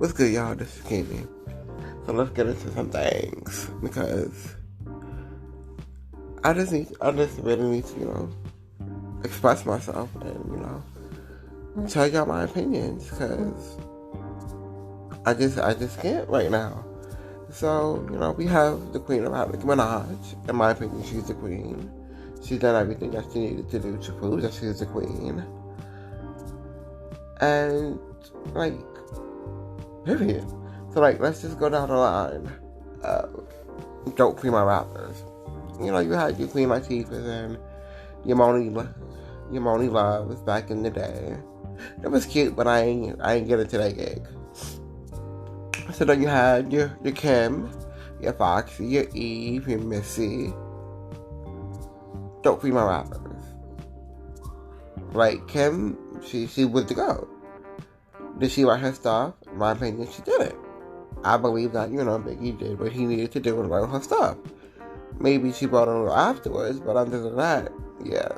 What's good, y'all? This is Kenny. So let's get into some things because I just really need to, express myself and tell y'all my opinions because I just can't right now. So we have the queen of rap, Nicki Minaj. In my opinion, she's the queen. She's done everything that she needed to do to prove that she's the queen. And period. So let's just go down the line of dope female rappers. You had your Queen Latifahs and your Moni Loves back in the day. It was cute, but I ain't get into that gig. So then you had your Kim, your Foxy, your Eve, your Missy. Dope female rappers. Kim, she was the GOAT. Did she write her stuff? In my opinion, she didn't. I believe that, Biggie did what he needed to do and write her stuff. Maybe she brought it a little afterwards, but other than that, yeah.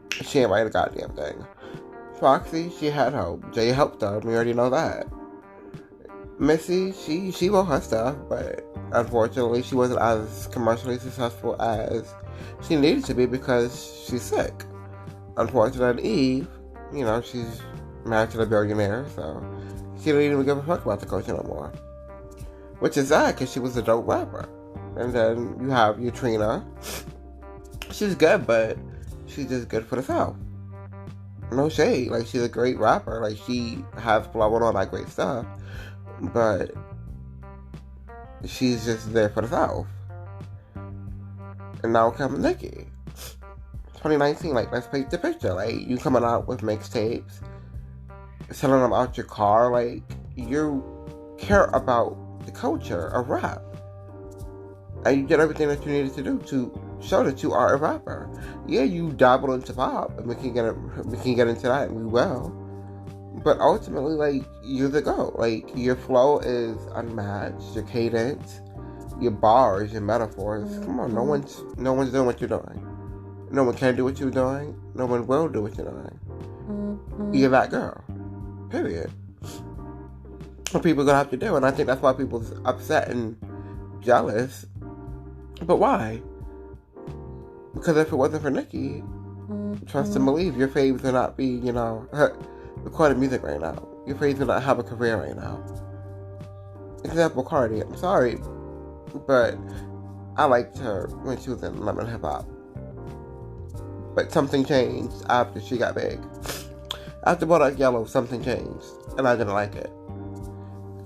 She ain't write a goddamn thing. Foxy, she had help. Jay helped her. We already know that. Missy, she wrote her stuff, but unfortunately, she wasn't as commercially successful as she needed to be because she's sick. Unfortunately, Eve, she's married to the billionaire, so she didn't even give a fuck about the culture no more. Which is sad, because she was a dope rapper. And then you have your Trina. She's good, but she's just good for the South. No shade. She's a great rapper. She has flow and all that great stuff. But she's just there for the South. And now comes Nicki. 2019, let's paint the picture. You coming out with mixtapes, selling them out your car. You care about the culture of rap. And you did everything that you needed to do to show that you are a rapper. Yeah, you dabble into pop, and we can get into that, and we will. But ultimately, you're the GOAT. Your flow is unmatched. Your cadence, your bars, your metaphors. Come on, no one's doing what you're doing. No one can do what you're doing. No one will do what you're doing. You're that girl. Period. What people are gonna have to do, and I think that's why people's upset and jealous. But why? Because if it wasn't for Nicki, trust and believe, your faves would not be, recording music right now. Your faves would not have a career right now. Example, Cardi. I'm sorry, but I liked her when she was in Lemon Hip Hop. But something changed after she got big. After Bodak Yellow, something changed, and I didn't like it.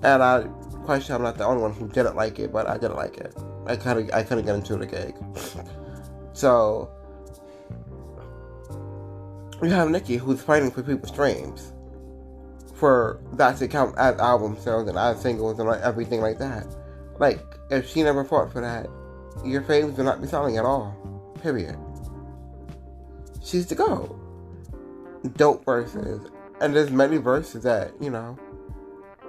And I'm quite sure I'm not the only one who didn't like it, but I didn't like it. I couldn't get into the gig. So you have Nicki, who's fighting for people's dreams, for that to count as album sales and as singles and everything like that. If she never fought for that, your faves would not be selling at all. Period. She's the GOAT. Dope verses. And there's many verses that,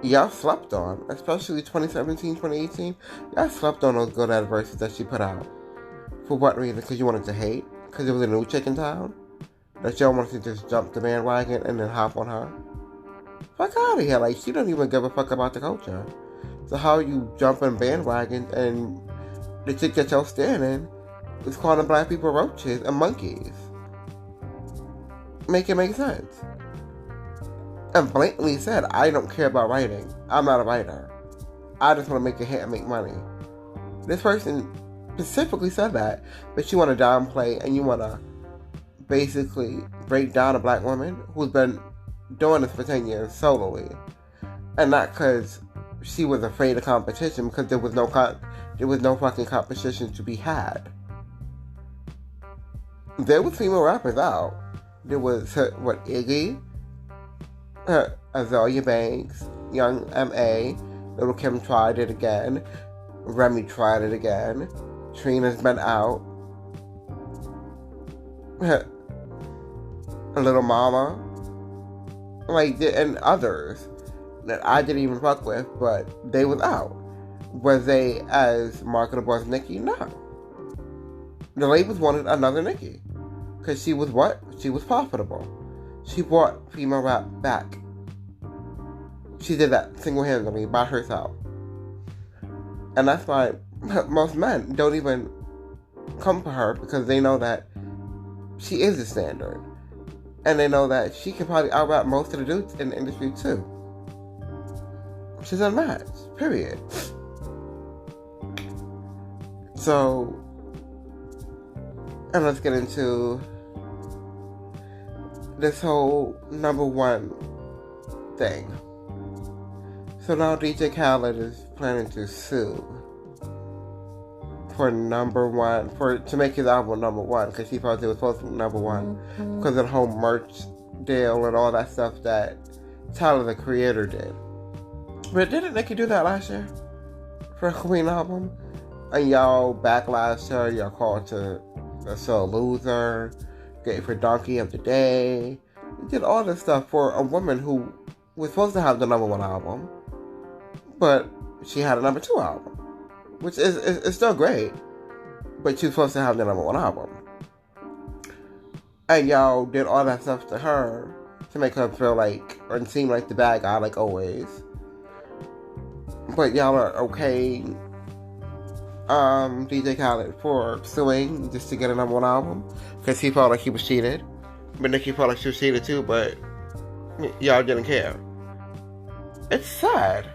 y'all slept on. Especially 2017, 2018. Y'all slept on those good-ass verses that she put out. For what reason? Because you wanted to hate? Because it was a new chick in town? That y'all wanted to just jump the bandwagon and then hop on her? Fuck out of here. She don't even give a fuck about the culture. So how you jumping bandwagons and the chick that y'all standing is calling black people roaches and monkeys? Make it make sense. And blatantly said, I don't care about writing. I'm not a writer. I just want to make a hit and make money. This person specifically said that, but you want to downplay and you want to basically break down a black woman who's been doing this for 10 years solely. And not because she was afraid of competition, because there was no fucking competition to be had. There was female rappers out. There was, Iggy, Azalea Banks, Young M.A., Little Kim tried it again, Remy tried it again, Trina's been out, Little Mama, and others that I didn't even fuck with, but they was out. Was they as marketable as Nicki? No. The labels wanted another Nicki. Because she was what? She was profitable. She brought female rap back. she did that single-handedly by herself. And that's why most men don't even come for her, because they know that she is the standard. And they know that she can probably out-rap most of the dudes in the industry too. She's unmatched. Period. So, and let's get into this whole number one thing. So now DJ Khaled is planning to sue for to make his album number one, because he thought it was supposed to be number one because of the whole merch deal and all that stuff that Tyler the Creator did. But didn't Nicki do that last year for her Queen album? And y'all backlashed her, y'all called her a loser, gave her Donkey of the Day. You did all this stuff for a woman who was supposed to have the number one album, but she had a number two album, which is still great, but she was supposed to have the number one album. And y'all did all that stuff to her to make her feel like, or seem like the bad guy, like always. But y'all are okay, DJ Khaled, for suing just to get a number one album, because he felt like he was cheated. But Nicki felt like she was cheated too, but y'all didn't care. It's sad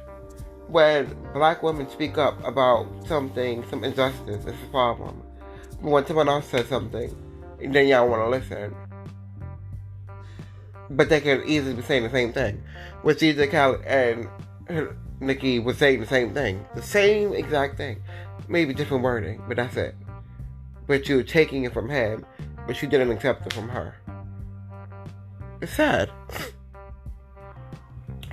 when black women speak up about something, some injustice. It's a problem. But when someone else says something, then y'all want to listen. But they could easily be saying the same thing. With DJ Khaled and Nicki was saying the same thing. The same exact thing. Maybe different wording, but that's it. But you're taking it from him, but you didn't accept it from her. It's sad.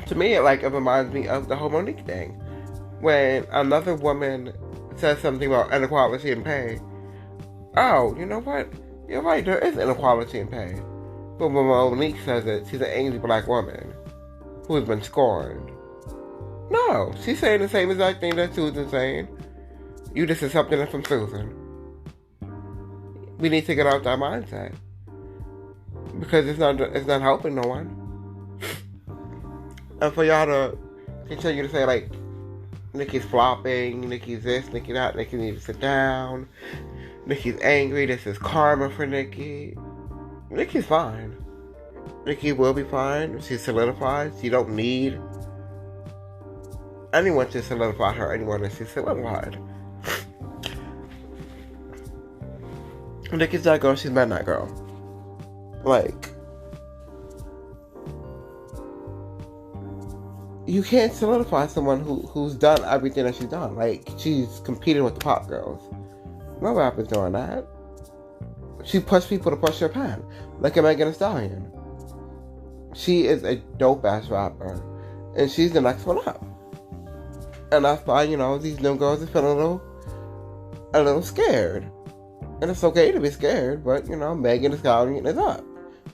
To me, it reminds me of the whole Monique thing. When another woman says something about inequality in pay. Oh, you know what? You're right, there is inequality in pay. But when Monique says it, she's an angry black woman who has been scorned. No, she's saying the same exact thing that Susan's saying. You just accepting it from Susan. We need to get out that mindset, because it's not helping no one. And for y'all to continue to say Nicki's flopping, Nicki's this, Nicki that, Nicki needs to sit down, Nicki's angry, this is karma for Nicki. Nicki's fine. Nicki will be fine. She's solidified. She don't need anyone to solidify her anymore than she's solidified. Nicki's that girl, she's not that girl. You can't solidify someone who's done everything that she's done. She's competing with the pop girls. No rapper's doing that. She pushed people to push her pen, like a Megan Thee Stallion. She is a dope-ass rapper, and she's the next one up. And that's why, these new girls are feeling a little scared. And it's okay to be scared, but, Megan Thee Stallion is up.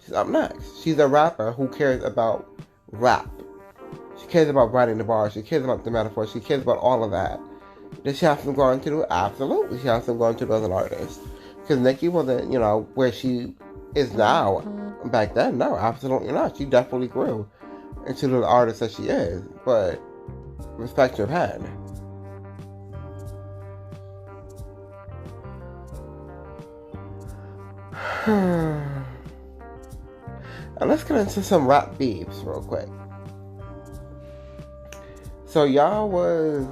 She's up next. She's a rapper who cares about rap. She cares about writing the bars. She cares about the metaphor. She cares about all of that. Does she have some going to do? Absolutely. She has some going to do as an artist. Because Nicki wasn't, where she is now. Back then, no, absolutely not. She definitely grew into the artist that she is. But respect your pen. And let's get into some rap beefs real quick. So y'all was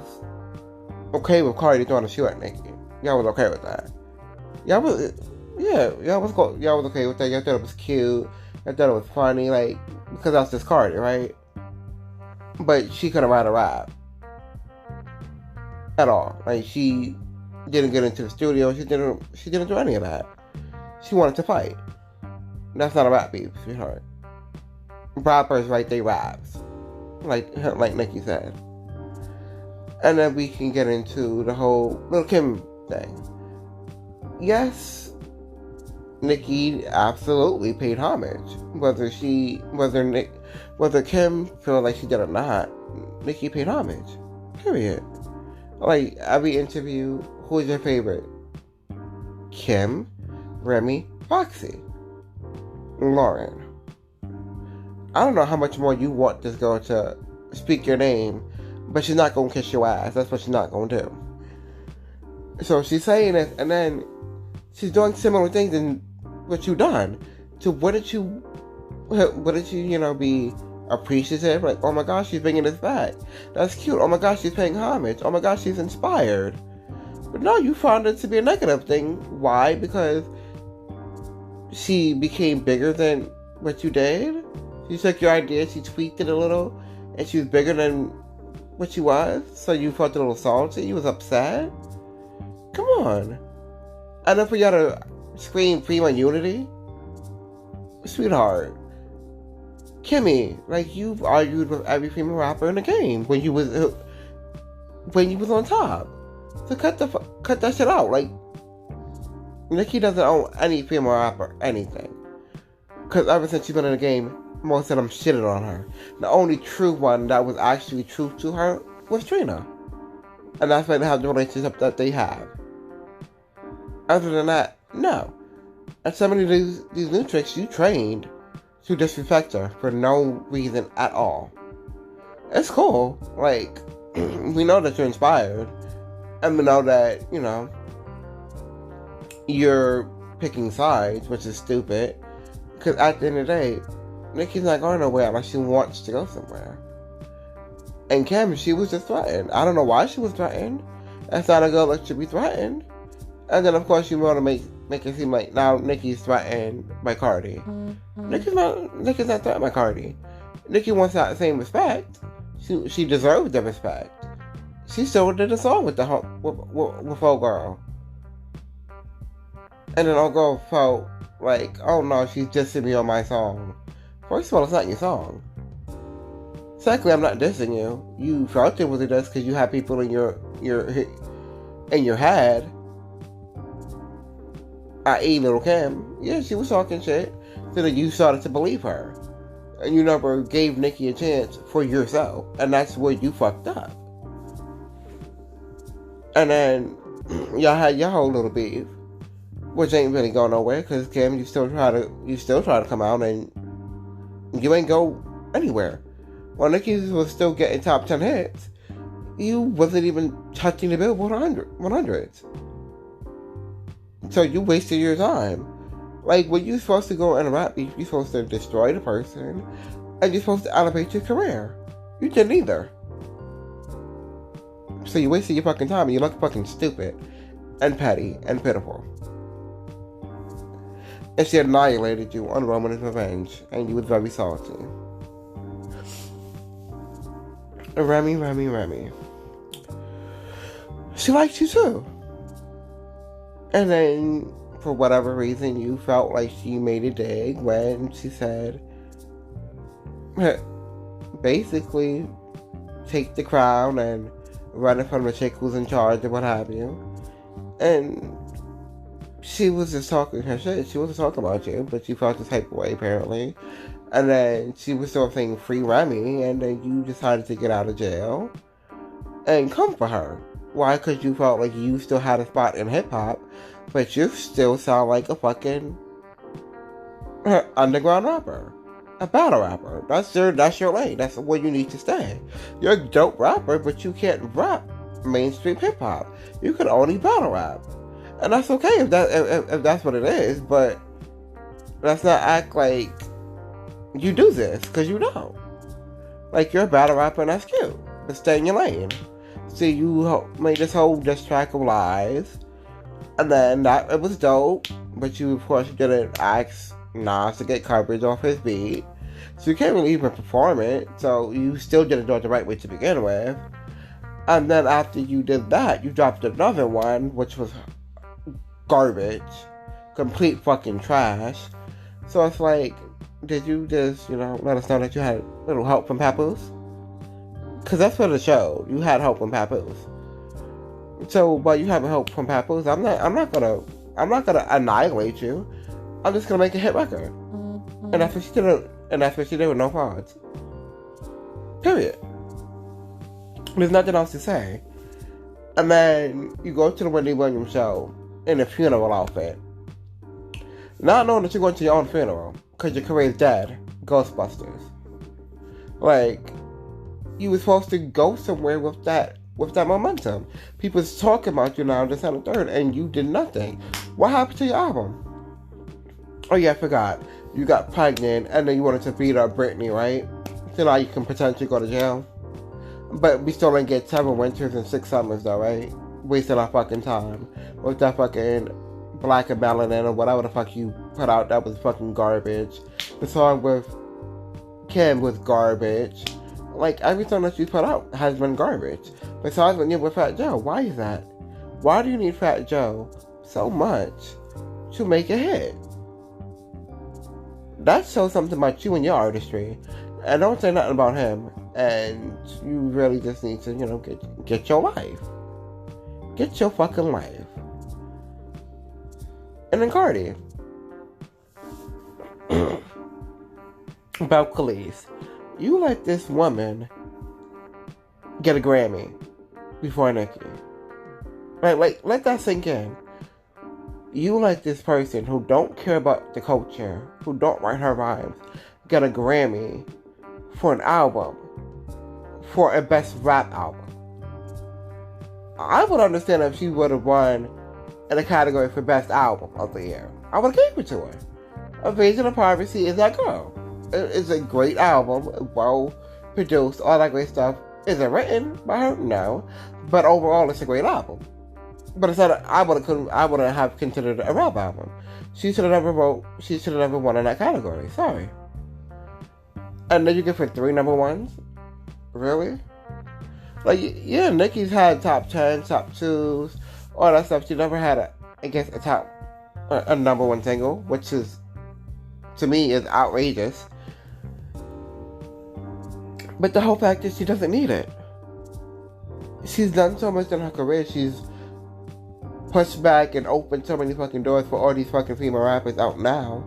okay with Cardi throwing a shoe at Nicki. Y'all was okay with that. Y'all was okay with that. Y'all thought it was cute. Y'all thought it was funny, because that's just Cardi, right? But she couldn't write a rap at all. She didn't get into the studio. She didn't do any of that. She wanted to fight. That's not a rap beef, sweetheart. Rappers write they raps, like Nicki said. And then we can get into the whole Lil' Kim thing. Yes, Nicki absolutely paid homage. Whether Kim feel like she did or not, Nicki paid homage. Period. Every interview, who's your favorite? Kim, Remy, Foxy, Lauren. I don't know how much more you want this girl to speak your name, but she's not gonna kiss your ass. That's what she's not gonna do. So she's saying this, and then she's doing similar things than what you done. So wouldn't you, be appreciative? Like, oh my gosh, she's bringing this back. That's cute. Oh my gosh, she's paying homage. Oh my gosh, she's inspired. But no, you found it to be a negative thing. Why? Because she became bigger than what you did. She took your idea, she tweaked it a little, and she was bigger than what she was. So you felt a little salty. You was upset. Come on. And then for y'all to scream free on Unity? Sweetheart. Kimmy, like, you've argued with every female rapper in the game when you was on top. So cut that shit out. Like, Nicki doesn't own any female rapper, anything. Because ever since she's been in the game, most of them shitted on her. The only true one that was actually true to her was Trina. And that's why they have the relationship that they have. Other than that, no. And some of these new tricks you trained to disrespect her for no reason at all. It's cool. Like, we know that you're inspired. And we know that, you're picking sides, which is stupid. Because at the end of the day, Nicki's not going nowhere unless she wants to go somewhere. And Kim, she was just threatened. I don't know why she was threatened. That's not a girl that should be threatened. And then, of course, you want to make it seem like now Nicki's threatened by Cardi. Mm-hmm. Nicki's not threatened by Cardi. Nicki wants that same respect. She deserves the respect. She still did a song with old girl. And then old girl felt like, oh no, she's dissing me on my song. First of all, it's not your song. Secondly, I'm not dissing you. You felt it was a diss because you had people in your head. I.e. Little Kim. Yeah, she was talking shit. So that you started to believe her. And you never gave Nicki a chance for yourself. And that's where you fucked up. And then y'all had your whole little beef. Which ain't really going nowhere. Because Kim, you still try to come out and you ain't go anywhere. While Nicki was still getting top 10 hits, you wasn't even touching the Billboard 100s. So you wasted your time. Like, when you're supposed to go in a rap beef, you're supposed to destroy the person, and you're supposed to elevate your career. You didn't either. So you wasted your fucking time, and you look fucking stupid, and petty, and pitiful. And she annihilated you on Roman's Revenge, and you was very salty. Remy. She liked you too. And then, for whatever reason, you felt like she made a dig when she said, basically, take the crown and run it from the chick who's in charge and what have you. And she was just talking her shit. She wasn't talking about you, but she felt the type of way, apparently. And then she was still saying free Remy, and then you decided to get out of jail and come for her. Why? Because you felt like you still had a spot in hip-hop, but you still sound like a fucking underground rapper. A battle rapper. That's your lane. That's where you need to stay. You're a dope rapper, but you can't rap mainstream hip-hop. You can only battle rap. And that's okay if that's what it is, but let's not act like you do this, because you don't. Like, you're a battle rapper and that's cute, but stay in your lane. So you made this whole diss track of lies, and then it was dope, but you of course didn't ask Nas to get coverage off his beat, so you can't really even perform it, so you still didn't do it the right way to begin with. And then after you did that, you dropped another one, which was garbage, complete fucking trash. So it's like, did you just, let us know that you had a little help from Papoose? Because that's what it showed. You had help from Papoose. So, but you haven't help from Papoose. I'm not gonna annihilate you. I'm just gonna make a hit record. Mm-hmm. And that's what she did. And that's what she did with no pause. Period. There's nothing else to say. And then you go to the Wendy Williams show in a funeral outfit, not knowing that you're going to your own funeral because your career's dead. Ghostbusters. Like, you were supposed to go somewhere with that momentum. People's talking about you now, this and the third, and you did nothing. What happened to your album? Oh yeah, I forgot. You got pregnant, and then you wanted to beat up Britney, right? So now you can potentially go to jail. But we still didn't get 7 winters and 6 summers, though, right? Wasting our fucking time with that fucking Black and Melanin or whatever the fuck you put out. That was fucking garbage. The song with Kim was garbage. Like, every song that you put out has been garbage. Besides when you're with Fat Joe. Why is that? Why do you need Fat Joe so much to make a hit? That shows something about you and your artistry. And don't say nothing about him. And you really just need to, get your life. Get your fucking life. And then Cardi. About Khalees. You let this woman get a Grammy before Nicki. Like, let that sink in. You let this person who don't care about the culture, who don't write her rhymes, get a Grammy for an album, for a best rap album. I would understand if she would have won in a category for best album of the year. I would have gave it to her. Invasion of Privacy is that girl. It's a great album, well produced, all that great stuff. Is it written by her? No. But overall, it's a great album. But it's not. I wouldn't have considered it a rap album. She should have never won in that category. Sorry. And then you get for 3 number ones? Really? Like, yeah, Nicki's had top 10, top 2s, all that stuff. She never had a number 1 single, which is, to me, is outrageous. But the whole fact is she doesn't need it. She's done so much in her career. She's pushed back and opened so many fucking doors for all these fucking female rappers out now.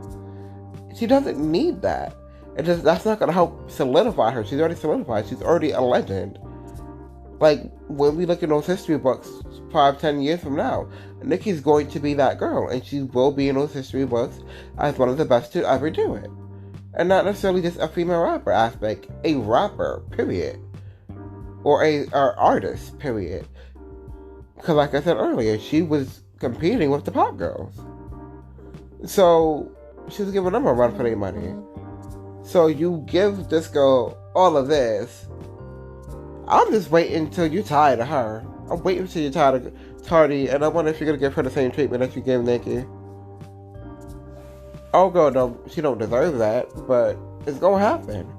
She doesn't need that. That's not going to help solidify her. She's already solidified. She's already a legend. Like, when we look at those history books 5-10 years from now, Nicki's going to be that girl. And she will be in those history books as one of the best to ever do it. And not necessarily just a female rapper aspect. A rapper, period. Or a artist, period. Because like I said earlier, she was competing with the pop girls. So, she was giving them a run for their money. So you give this girl all of this. I'm just waiting until you're tired of her. I'm waiting until you're tired of Cardi, and I wonder if you're gonna give her the same treatment that you gave Nicki. Oh girl, she don't deserve that, but it's gonna happen.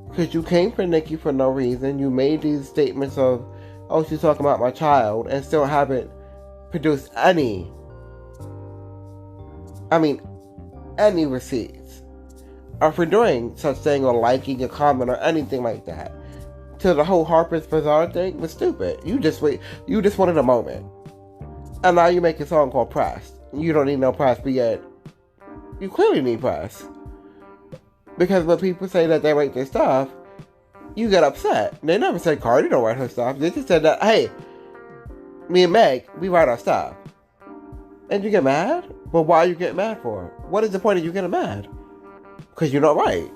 Because you came for Nicki for no reason. You made these statements of, oh, she's talking about my child, and still haven't produced any receipts. Or for doing such thing, or liking a comment, or anything like that. To the whole Harper's Bazaar thing was stupid. You just wanted a moment. And now you make a song called Press. You don't need no press, but yet you clearly need press. Because when people say that they write their stuff, you get upset. They never said Cardi don't write her stuff. They just said that, hey, me and Meg, we write our stuff. And you get mad? But why you get mad for? What is the point of you getting mad? Because you're not right.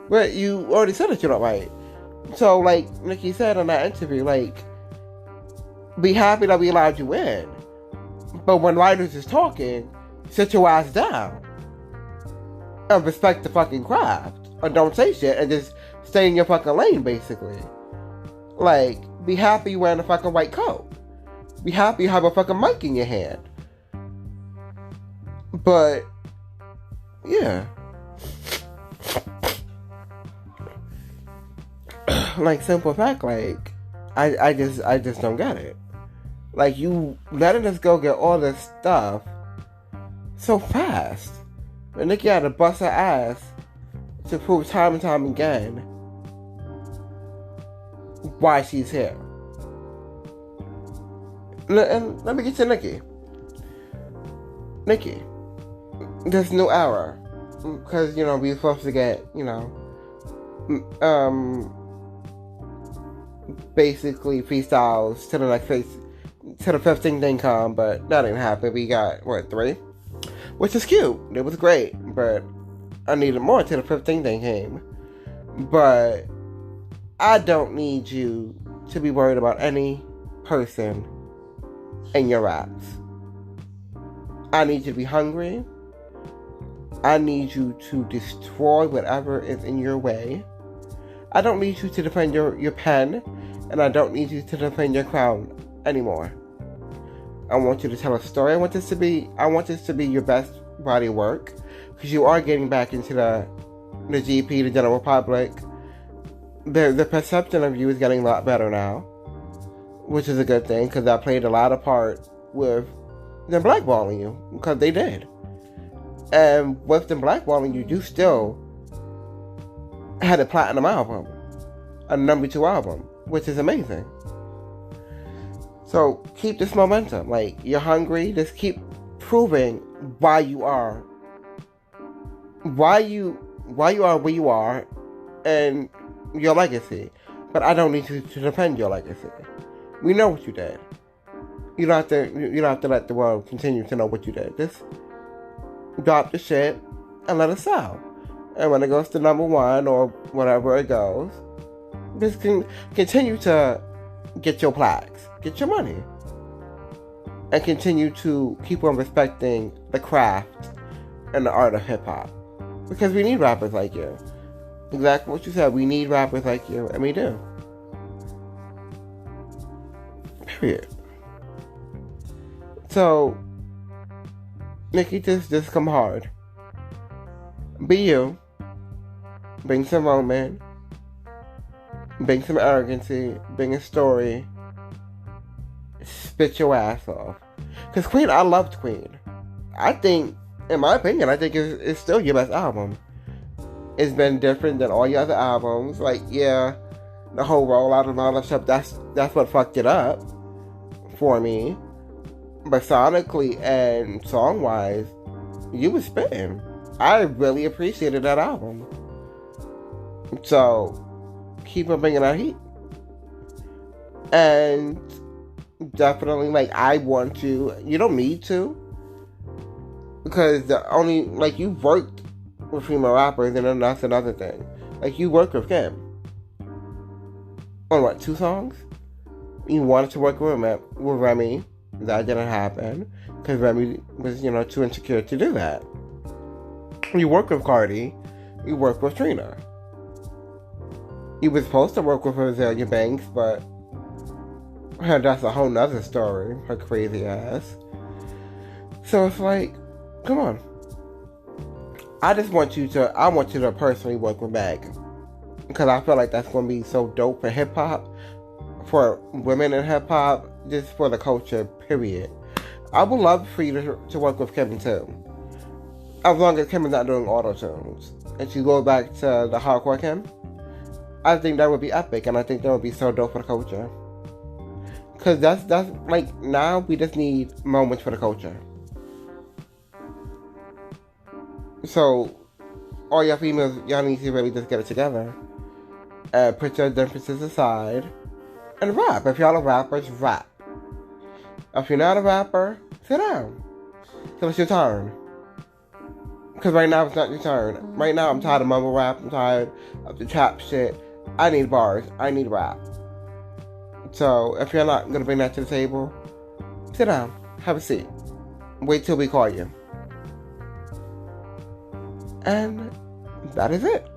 But you already said that you're not right. So, like Nicki said in that interview, like, be happy that we allowed you in. But when writers is talking, sit your ass down. And respect the fucking craft. Or don't say shit and just stay in your fucking lane, basically. Like, be happy you're wearing a fucking white coat. Be happy you have a fucking mic in your hand. But, yeah. Like, simple fact, like, I just don't get it. Like, you letting us go get all this stuff so fast. And Nicki had to bust her ass to prove time and time again why she's here. And let me get to Nicki. Nicki, this new era. Because, we're supposed to get, basically freestyles to the next phase, to the 15th thing come, but that didn't happen. We got, 3? Which is cute. It was great, but I needed more till the 15th thing came. But I don't need you to be worried about any person in your raps. I need you to be hungry. I need you to destroy whatever is in your way. I don't need you to defend your pen, and I don't need you to defend your crown anymore. I want you to tell a story. I want this to be your best body of work, because you are getting back into the GP, the general public. The perception of you is getting a lot better now, which is a good thing, because that played a lot of part with them blackballing you, because they did. And with them blackballing you, you still had a platinum album, a #2 album, which is amazing. So keep this momentum. Like, you're hungry, just keep proving why you are where you are and your legacy. But I don't need you to defend your legacy. We know what you did. You don't have to let the world continue to know what you did. Just drop the shit and let it sell. And when it goes to #1 or whatever it goes, just continue to get your plaques, get your money, and continue to keep on respecting the craft and the art of hip hop. Because we need rappers like you. Exactly what you said. We need rappers like you, and we do. Period. So, Nicki, just come hard. Be you. Bring some moment. Bring some arrogancy. Bring a story. Spit your ass off. Because Queen, I loved Queen. I think, in my opinion, it's still your best album. It's been different than all your other albums. Like, yeah, the whole rollout and all that stuff, that's what fucked it up for me. But sonically and song-wise, you was spitting. I really appreciated that album. So, keep on bringing that heat. And definitely, like, I want to. You don't need to. Because you've worked with female rappers, and then that's another thing. Like, you worked with Kim. On what, 2 songs? You wanted to work with Remy. That didn't happen. Because Remy was, too insecure to do that. You worked with Cardi. You worked with Trina. You were supposed to work with Azalea Banks, but that's a whole nother story. Her crazy ass. So it's like, come on. I want you to personally work with Meg. Because I feel like that's going to be so dope for hip-hop. For women in hip-hop. Just for the culture, period. I would love for you to work with Kim too. As long as Kim is not doing auto-tunes. And she goes back to the hardcore Kim. I think that would be epic. And I think that would be so dope for the culture. Because that's like, now we just need moments for the culture. So, all y'all females, y'all need to really just get it together. And put your differences aside. And rap. If y'all are rappers, rap. If you're not a rapper, sit down. Till it's your turn. Because right now it's not your turn. Right now I'm tired of mumble rap. I'm tired of the trap shit. I need bars. I need rap. So, if you're not going to bring that to the table, sit down. Have a seat. Wait till we call you. And that is it.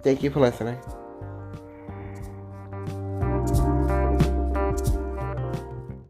Thank you for listening.